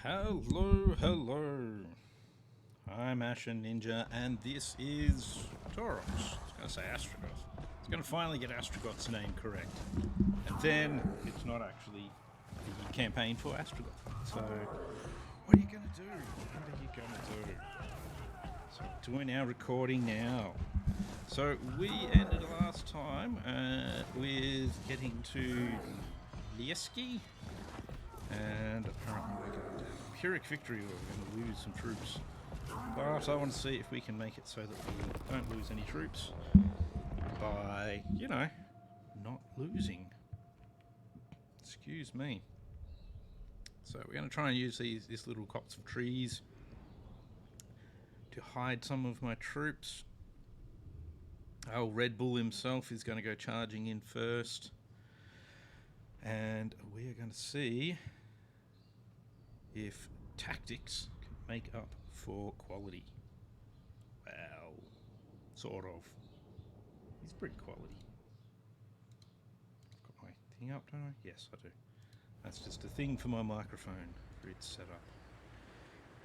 Hello, hello. I'm Ashen Ninja, and this is Taurox. I was going to say Astrogoth. It's going to finally get Astrogoth's name correct. And then it's not actually the campaign for Astrogoth. So, what are you going to do? What are you going to do? So, doing our recording now. So, we ended last time with getting to Lieski. And apparently we're going to have a Pyrrhic victory, or we're going to lose some troops. But I want to see if we can make it so that we don't lose any troops by, not losing. Excuse me. So we're going to try and use this little copse of trees to hide some of my troops. Oh, Red Bull himself is going to go charging in first. And we are going to see if tactics can make up for quality. Well, sort of. He's pretty quality. I've got my thing up, don't I? Yes, I do. That's just a thing for my microphone for its setup.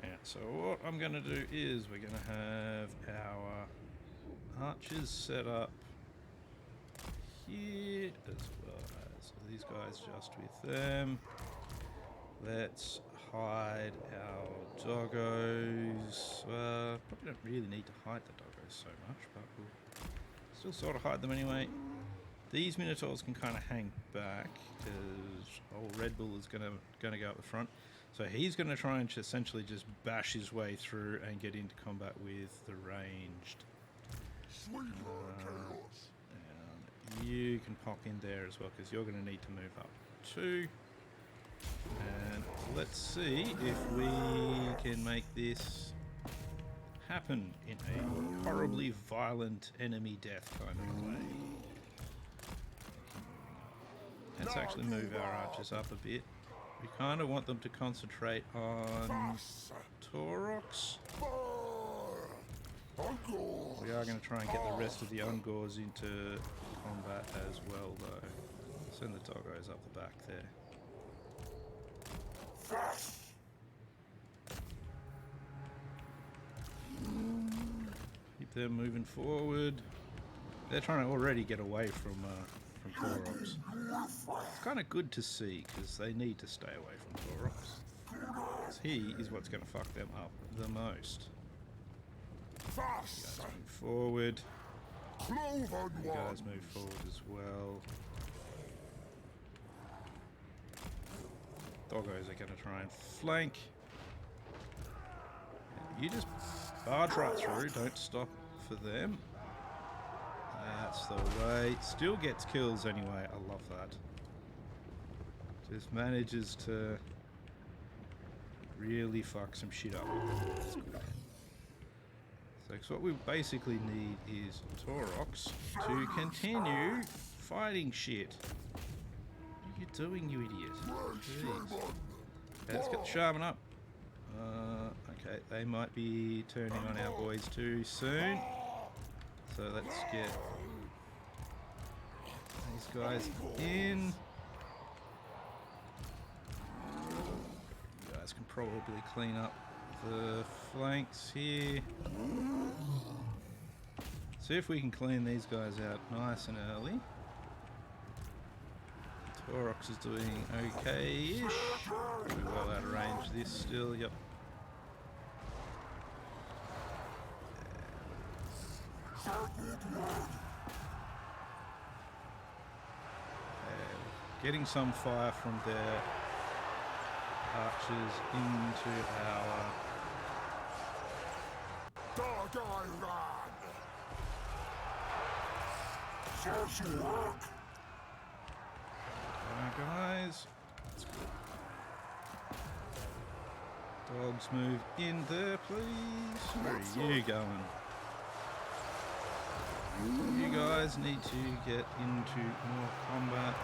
Yeah, so what I'm going to do is we're going to have our archers set up here as well as these guys just with them. Let's hide our doggos. Probably don't really need to hide the doggos so much, but we'll still sort of hide them anyway. These minotaurs can kind of hang back because old Red Bull is going to go up the front. So he's going to try and essentially just bash his way through and get into combat with the ranged. You can pop in there as well because you're going to need to move up too. And let's see if we can make this happen in a horribly violent enemy death kind of way. Let's actually move our archers up a bit. We kind of want them to concentrate on Taurox. We are going to try and get the rest of the Ungors into combat as well, though. Send the doggos up the back there. Keep them moving forward. They're trying to already get away from Taurox. It's kind of good to see because they need to stay away from Taurox. Because he is what's going to fuck them up the most. You guys move forward. You guys move forward as well. Doggos are going to try and flank. You just barge right through. Don't stop for them. That's the way. Still gets kills anyway. I love that. Just manages to really fuck some shit up. That's good. So what we basically need is Taurox to continue fighting shit. What are you doing, you idiot? Jeez. Okay, let's get the shaman up. Okay, they might be turning on our boys too soon. So let's get these guys in. You guys can probably clean up the flanks here. See if we can clean these guys out nice and early. Taurox is doing okay-ish. Pretty well out of range this still, yep. Getting some fire from their archers into our guys. That's good. Dogs move in there, please. Where are you going? You guys need to get into more combat.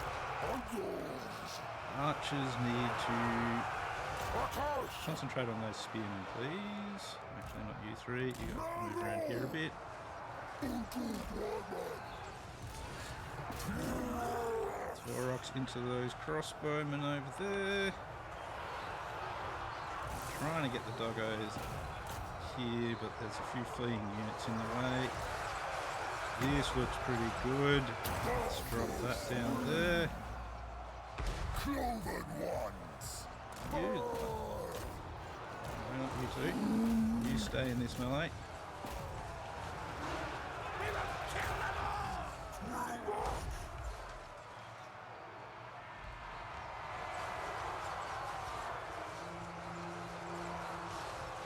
Archers need to concentrate on those spearmen, please. Actually, not you three. You guys can move around here a bit. Taurox into those crossbowmen over there. get the doggos here, but there's a few fleeing units in the way. This looks pretty good. Let's drop that down there. Cloven ones. You. Why not you two? You stay in this melee.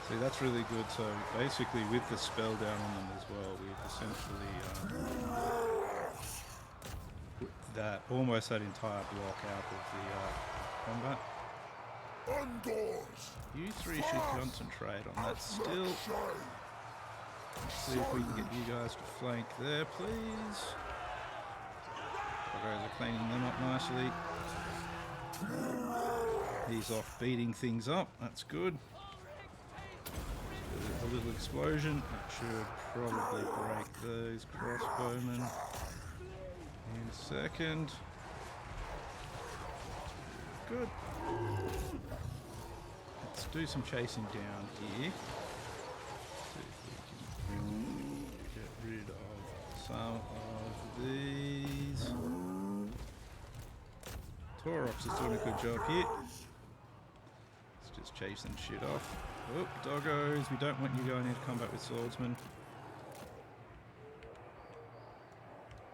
See, that's really good. So basically with the spell down on them as well, we've essentially put that, almost that entire block out of the combat. Undoors. You three should concentrate on that still. Let's see if we can get you guys to flank there, please. Doggos are cleaning them up nicely. He's off beating things up, that's good. A little explosion, that should probably break those crossbowmen in a second. Good. Let's do some chasing down here. See if we can get rid of some of these. Taurox is doing a good job here. Let's just chase them shit off. Oh, doggos, we don't want you going into combat with swordsmen.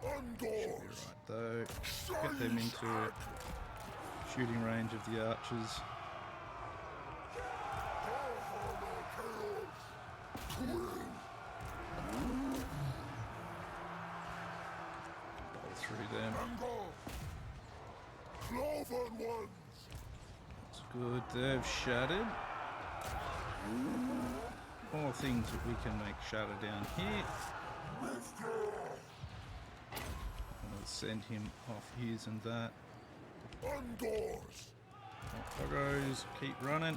Should be right though. Get them into shooting range of the archers. Bowl through them. That's good, they've shattered. More things that we can make shatter down here. And we'll send him off using that. Undoors. Doggos, keep running.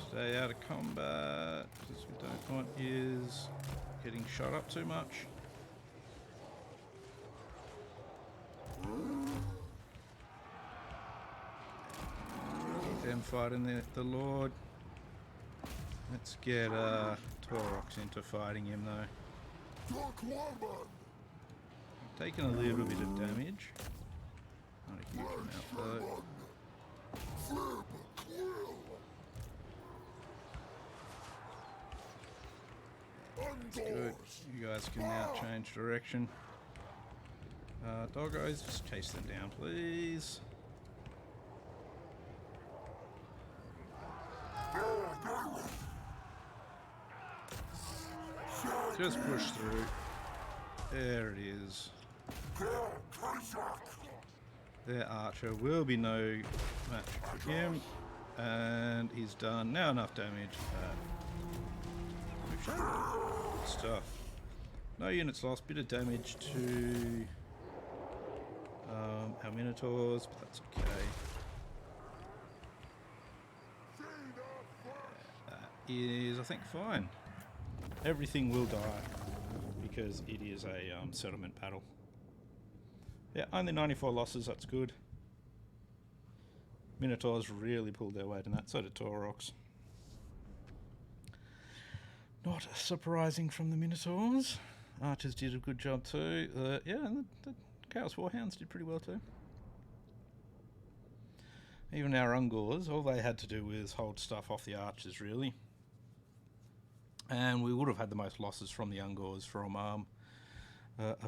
Stay out of combat, because we don't want yous getting shot up too much. Them fighting the Lord. Let's get Taurox into fighting him though. Taking a little bit of damage. Not a huge amount though. That's good. You guys can now change direction. Doggos, just chase them down please. Just push through. There it is. Their archer will be no match for him. And he's done. Now enough damage. Good stuff. No units lost. Bit of damage to our Minotaurs, but that's okay. That is, I think, fine. Everything will die because it is a settlement battle. Yeah, only 94 losses, that's good. Minotaurs really pulled their weight in that, so did Taurox. Not surprising from the Minotaurs. Archers did a good job too. Yeah, and the Chaos Warhounds did pretty well too. Even our Ungors, all they had to do was hold stuff off the archers really. And we would have had the most losses from the Ungors from a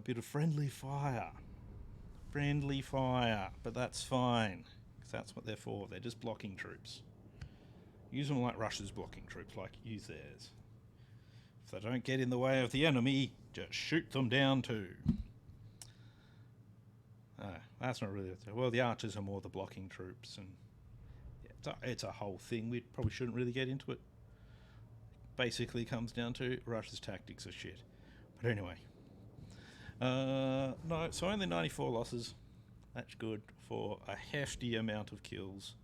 bit of friendly fire. Friendly fire, but that's fine, because that's what they're for. They're just blocking troops. Use them like Russia's blocking troops, like use theirs. If they don't get in the way of the enemy, just shoot them down too. That's not really... Well, the archers are more the blocking troops, and yeah, it's a whole thing. We probably shouldn't really get into it. Basically comes down to Russia's tactics are shit. But anyway. No, so only 94 losses. That's good for a hefty amount of kills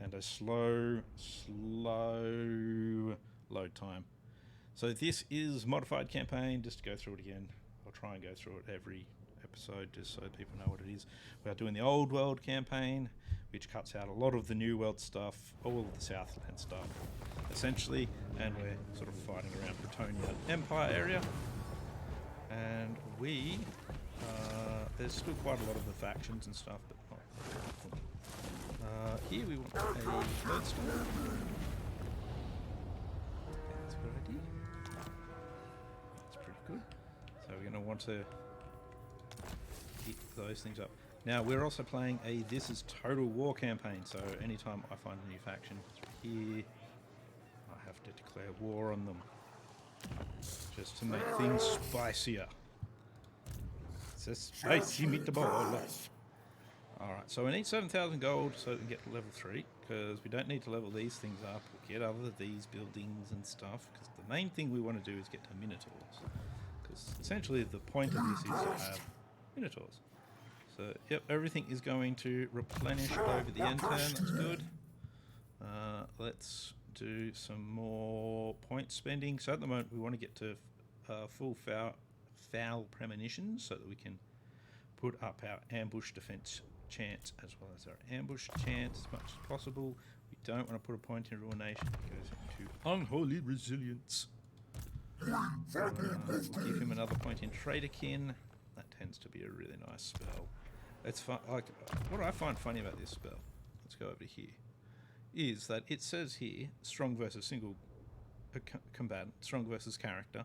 and a slow load time. So this is modified campaign. Just to go through it again, I'll try and go through it every episode just so people know what it is. We are doing the old world campaign, which cuts out a lot of the New World stuff, all of the Southland stuff, essentially, and we're sort of fighting around Bretonia Empire area. And we, there's still quite a lot of the factions and stuff, but not. Here we want a third store. That's a good idea. That's pretty good. So we're going to want to hit those things up. Now we're also playing a This Is Total War campaign, so anytime I find a new faction here, I have to declare war on them. Just to make things spicier. It's a spicy meatball. Alright, so we need 7,000 gold so we can get to level 3, because we don't need to level these things up or get other these buildings and stuff, because the main thing we want to do is get to Minotaurs. Because essentially the point of this is to have Minotaurs. So, yep, everything is going to replenish over the end turn, that's good. Let's do some more point spending. So at the moment we want to get to full foul premonitions so that we can put up our ambush defense chance as well as our ambush chance as much as possible. We don't want to put a point in ruination, it goes into unholy resilience. We'll give him another point in Traderkin. That tends to be a really nice spell. It's fun. Like, what I find funny about this spell, let's go over here, is that it says here strong versus single combatant, strong versus character,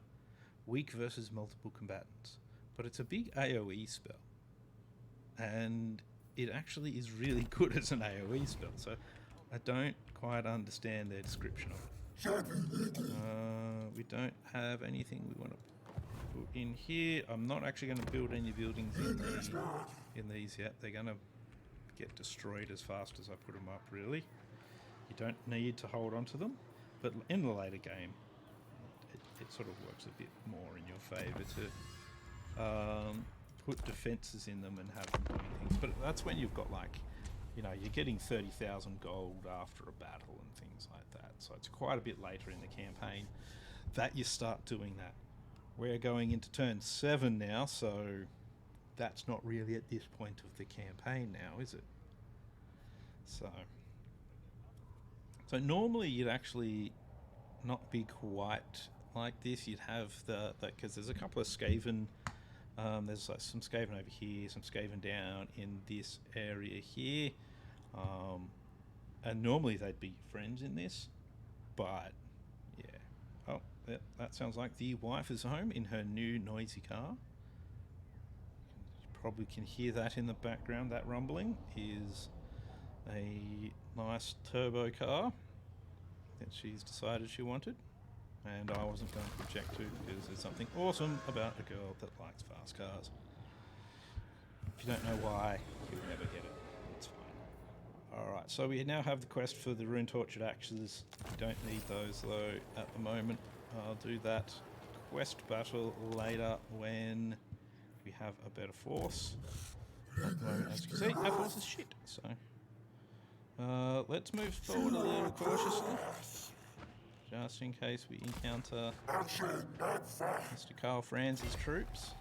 weak versus multiple combatants, but it's a big AoE spell, and it actually is really good as an AoE spell, so I don't quite understand their description of it. We don't have anything we want to put in here. I'm not actually going to build any buildings in these yet. They're going to get destroyed as fast as I put them up, really. You don't need to hold on to them, but in the later game it sort of works a bit more in your favour to put defences in them and have them doing things. But that's when you've got, like, you know, you're getting 30,000 gold after a battle and things like that. So it's quite a bit later in the campaign that you start doing that. We're going into turn 7 now, so that's not really at this point of the campaign now, is it? So normally you'd actually not be quite like this. You'd have because there's a couple of Skaven. There's like some Skaven over here, some Skaven down in this area here, and normally they'd be friends in this, but yeah. Oh, that sounds like the wife is home in her new noisy car. You probably can hear that in the background. That rumbling is a nice turbo car that she's decided she wanted, and I wasn't going to object to, because there's something awesome about a girl that likes fast cars. If you don't know why, you'll never get it. It's fine. Alright, so we now have the quest for the Rune Tortured Axes. We don't need those though at the moment. I'll do that quest battle later when we have a better force. At the moment, as you can see, our force is shit, so let's move forward a little cautiously, just in case we encounter Mr. Carl Franz's troops.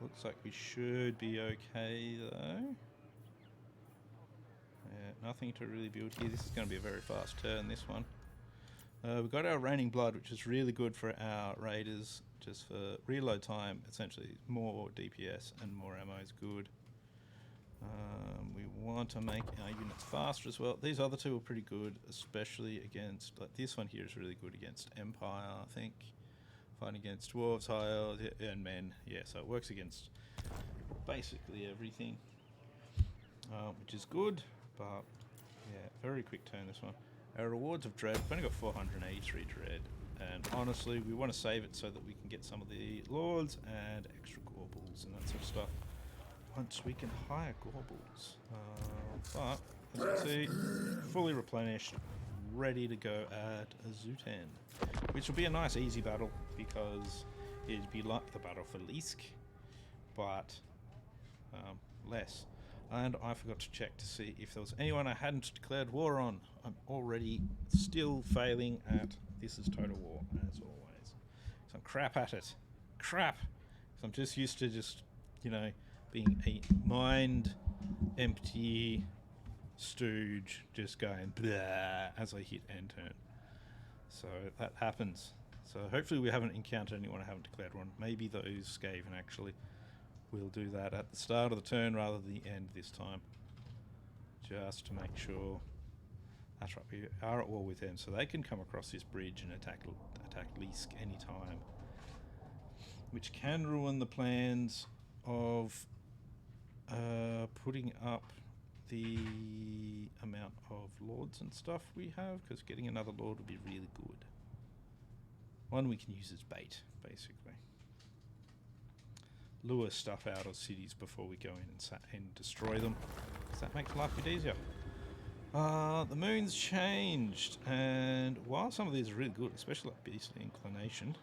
Looks like we should be okay though. Yeah, nothing to really build here. This is going to be a very fast turn, this one. We've got our Raining Blood, which is really good for our raiders, just for reload time. Essentially, more DPS and more ammo is good. We want to make our units faster as well. These other two are pretty good, especially against, like this one here is really good against Empire, I think. Fighting against dwarves, high elves, and men. Yeah, so it works against basically everything, which is good. But yeah, very quick turn this one. Our rewards of dread, we've only got 483 dread, and honestly we want to save it so that we can get some of the lords and extra Gorbles and that sort of stuff once we can hire Gorbles. But as you can see, fully replenished, ready to go at Azutan, which will be a nice easy battle because it'd be like the battle for Lisk, but less. And I forgot to check to see if there was anyone I hadn't declared war on. I'm already still failing at This Is Total War, as always. So I'm crap at it. Crap! So I'm just used to just, you know, being a mind empty stooge just going blah as I hit end turn. So that happens. So hopefully we haven't encountered anyone I haven't declared one. Maybe those Skaven actually will do that at the start of the turn rather than the end this time. Just to make sure. That's right, we are at war with them, so they can come across this bridge and attack Leask anytime. Which can ruin the plans of putting up the amount of lords and stuff we have, because getting another lord would be really good. One we can use as bait, basically. Lure stuff out of cities before we go in and destroy them, because that makes life a bit easier. The moon's changed, and while some of these are really good, especially like Beastly Inclination,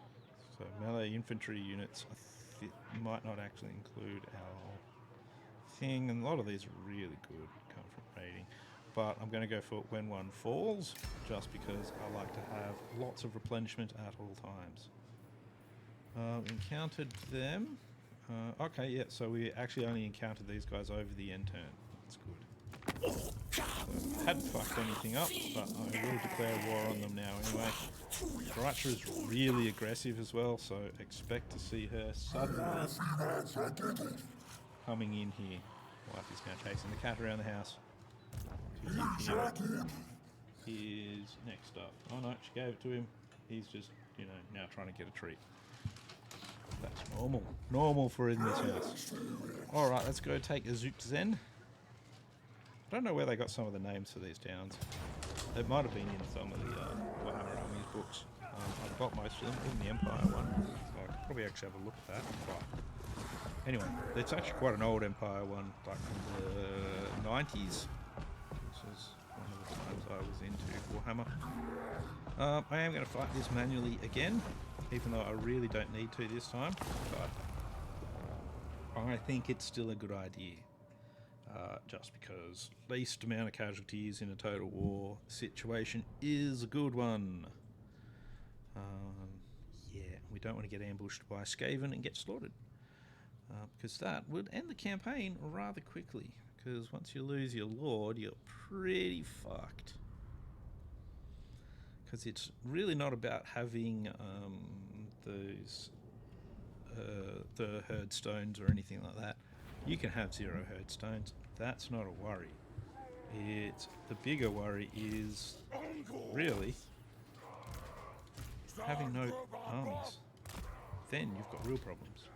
so melee infantry units might not actually include our thing, and a lot of these are really good, come from raiding. But I'm going to go for when one falls, just because I like to have lots of replenishment at all times. Encountered them. Okay, yeah, so we actually only encountered these guys over the end turn. That's good. So, hadn't fucked anything up, but I will declare war on them now anyway. Drycha is really aggressive as well, so expect to see her suddenly coming in here. Wife is now chasing the cat around the house. Here's next up. Oh no, she gave it to him. He's just, you know, now trying to get a treat. That's normal. Normal for in this house. Alright, let's go take Azuk Zen. I don't know where they got some of the names for these towns. It might have been in some of the Warhammer Armies books. I've got most of them, even the Empire one. So I could probably actually have a look at that. But anyway, it's actually quite an old Empire one, like from the 90s. This is one of the times I was into Warhammer. I am going to fight this manually again, even though I really don't need to this time. But I think it's still a good idea. Just because least amount of casualties in a total war situation is a good one. Yeah, we don't want to get ambushed by Skaven and get slaughtered. Because that would end the campaign rather quickly. Because once you lose your lord, you're pretty fucked. Because it's really not about having those the herd stones or anything like that. You can have 0 herd stones. That's not a worry. It's the bigger worry is really having no armies. Then you've got real problems.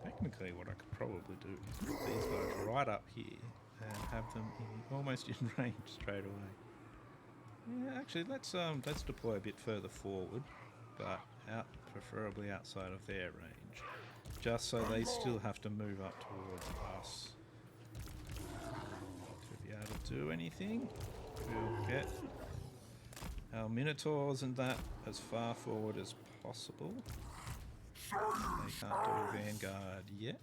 Technically, what I could probably do is put these guys right up here and have them almost in range straight away. Yeah, actually, let's deploy a bit further forward, but preferably outside of their range, just so they still have to move up towards us to be able to do anything. We'll get our Minotaurs and that as far forward as possible. They can't do a vanguard yet.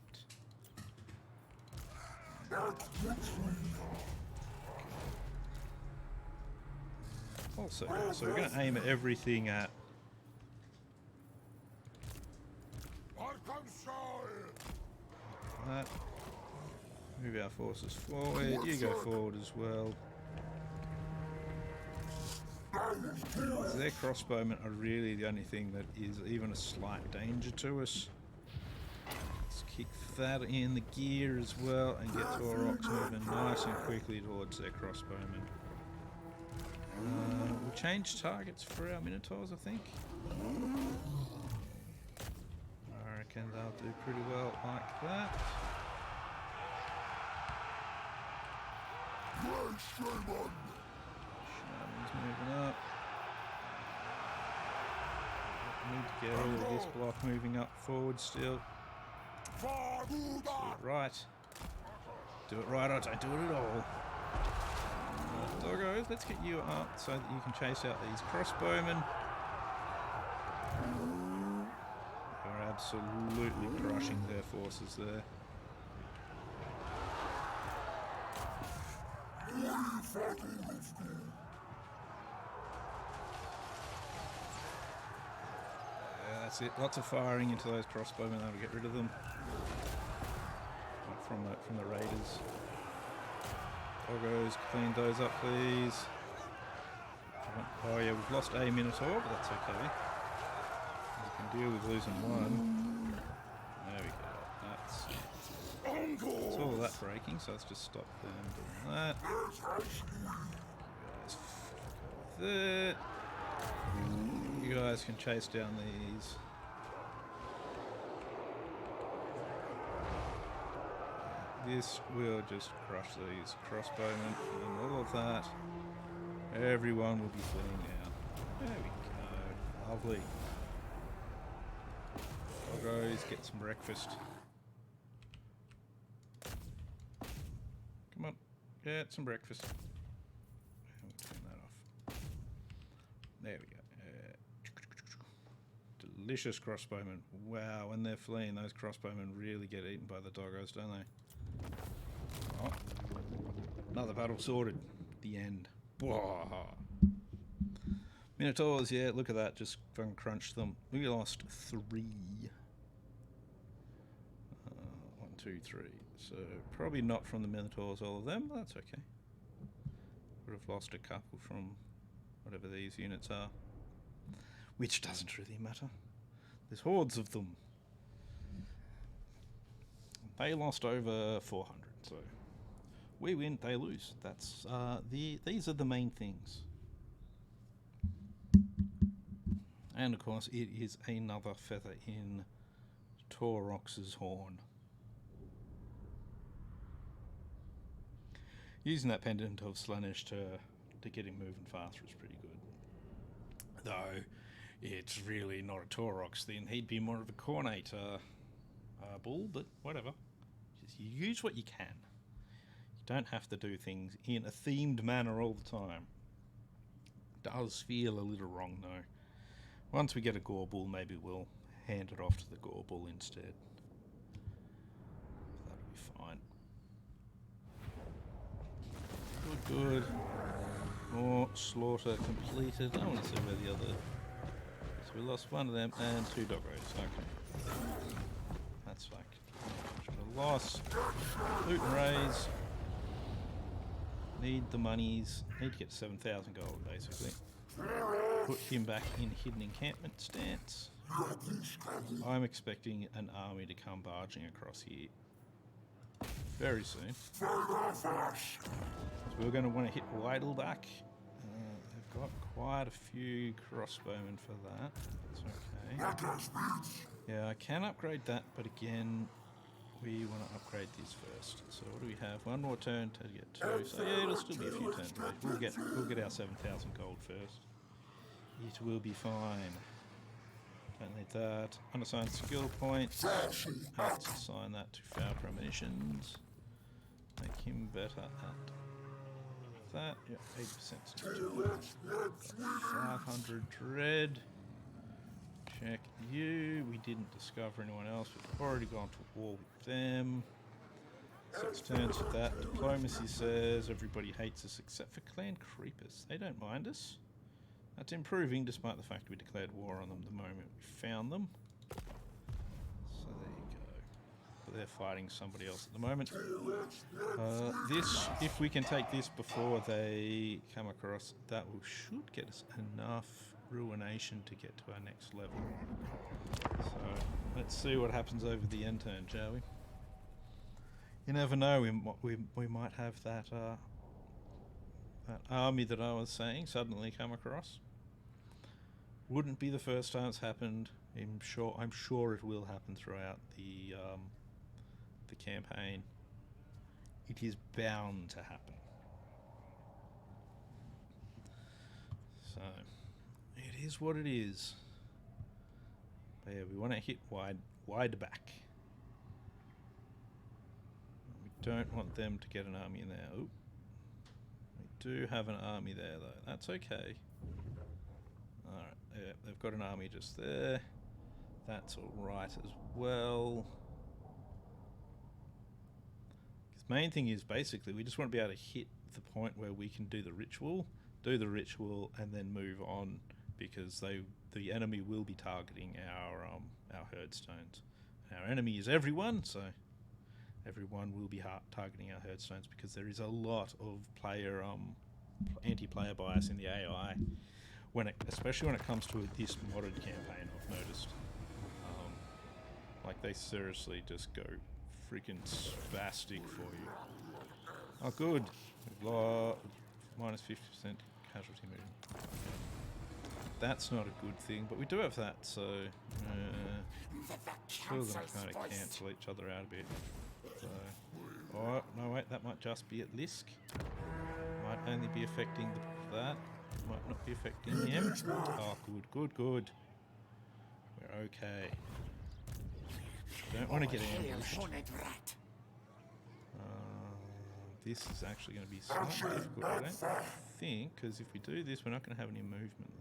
Also, so we're going to aim everything at that. Move our forces forward. You go forward as well. Their crossbowmen are really the only thing that is even a slight danger to us. Let's kick that in the gear as well and get Taurox moving nice and quickly towards their crossbowmen. We'll change targets for our Minotaurs, I think. I reckon they'll do pretty well like that. Shaman's moving up. Need to get all of this block moving up forward still. Do it right. Do it right or don't do it at all. Doggos, let's get you up so that you can chase out these crossbowmen. We're absolutely crushing their forces there. Yeah, that's it. Lots of firing into those crossbowmen. That'll get rid of them. from the raiders. Doggos, clean those up, please. Oh yeah, we've lost a Minotaur, but that's okay. We can deal with losing one. There we go. That's all of that breaking, so let's just stop them doing that. You guys, you guys can chase down these. This will just crush these crossbowmen and all of that. Everyone will be fleeing out. There we go. Lovely. Doggos, get some breakfast. Come on, get some breakfast. And we'll turn that off. There we go. Delicious crossbowmen. Wow, when they're fleeing, those crossbowmen really get eaten by the doggos, don't they? Oh, another battle sorted. The end. Whoa. Minotaurs, yeah, look at that. Just fucking crunched them. We lost 3. 1, 2, 3. So probably not from the Minotaurs, all of them. That's okay. Would have lost a couple from whatever these units are. Which doesn't really matter. There's hordes of them. They lost over 400, so we win, they lose. That's these are the main things. And of course, it is another feather in Taurox's horn. Using that pendant of Slaanesh to get him moving faster is pretty good. Though it's really not a Taurox, then he'd be more of a cornate bull, but whatever. Just use what you can. You don't have to do things in a themed manner all the time. Does feel a little wrong though. Once we get a gore bull, maybe we'll hand it off to the gore bull instead. That'll be fine. Good. More slaughter completed. I want to see where the other... So we lost one of them and 2 doggos. Okay. That's like a loss. Loot and raise. Need the monies. Need to get 7,000 gold basically. Put him back in hidden encampment stance. I'm expecting an army to come barging across here very soon. So we're going to want to hit Weidelbach. They've got quite a few crossbowmen for that. That's okay. Yeah, I can upgrade that, but again, we want to upgrade these first. So what do we have? One more turn to get 2. So yeah, it'll still be a few turns late. We'll get our 7,000 gold first. It will be fine. Don't need that. Unassigned skill point. Let's assign that to Foul Premonitions. Make him better at that. Yeah, 80% 500 dread. Check you. We didn't discover anyone else. We've already gone to war with them. 6 turns with that. Diplomacy says everybody hates us except for Clan Creepers. They don't mind us. That's improving despite the fact we declared war on them the moment we found them. So there you go. But they're fighting somebody else at the moment. This, if we can take this before they come across, that should get us enough ruination to get to our next level. So let's see what happens over the end turn, shall we? You never know, we might have that that army that I was saying suddenly come across. Wouldn't be the first time it's happened. I'm sure it will happen throughout the campaign. It is bound to happen. So it is what it is. But yeah, we want to hit wide back. We don't want them to get an army in there. Ooh. We do have an army there though. That's okay. Alright, yeah, they've got an army just there. That's alright as well. The main thing is basically we just want to be able to hit the point where we can do the ritual, and then move on, because the enemy will be targeting our herd stones. Our enemy is everyone, so everyone will be targeting our herdstones because there is a lot of player anti-player bias in the AI especially when it comes to this modded campaign. I've noticed like they seriously just go freaking spastic for you. Oh good, we've lost minus 50% casualty movement. That's not a good thing, but we do have that, so still gonna kind of cancel each other out a bit. So, oh no, wait, that might just be at Lisk. Might only be affecting that. Might not be affecting him. Oh, good. We're okay. Don't want to get ambushed. This is actually going to be slightly difficult, I don't think, because if we do this, we're not going to have any movement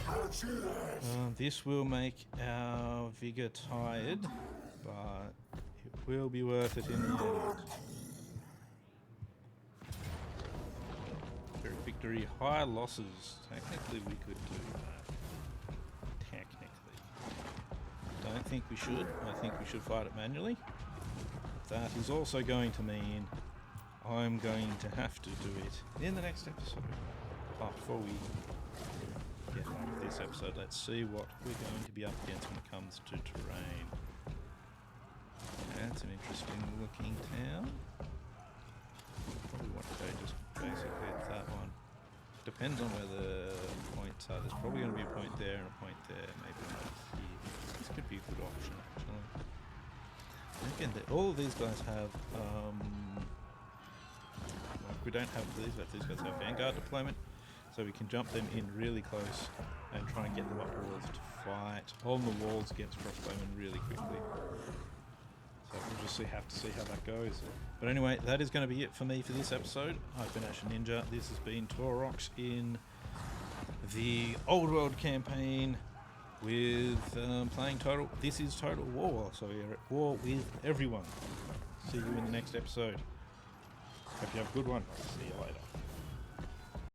left. This will make our vigor tired, but it will be worth it in the end. Victory, high losses. Technically, we could do that. Technically. Don't think we should. I think we should fight it manually. That is also going to mean I'm going to have to do it in the next episode. But before we get on with this episode, let's see what we're going to be up against when it comes to terrain. That's an interesting looking town. Probably want to go just basically at that one. Depends on where the points are. There's probably going to be a point there and a point there, maybe one here. This could be a good option actually. Again, all of these guys have, we don't have these, but these guys have Vanguard deployment, so we can jump them in really close and try and get them up walls to fight on the walls against crossbowmen really quickly. So we'll just have to see how that goes. But anyway, that is going to be it for me for this episode. I've been Ashen Ninja. This has been Taurox in the Old World campaign with playing Total. This is Total War, so we're at war with everyone. See you in the next episode. Hope you have a good one. See you later.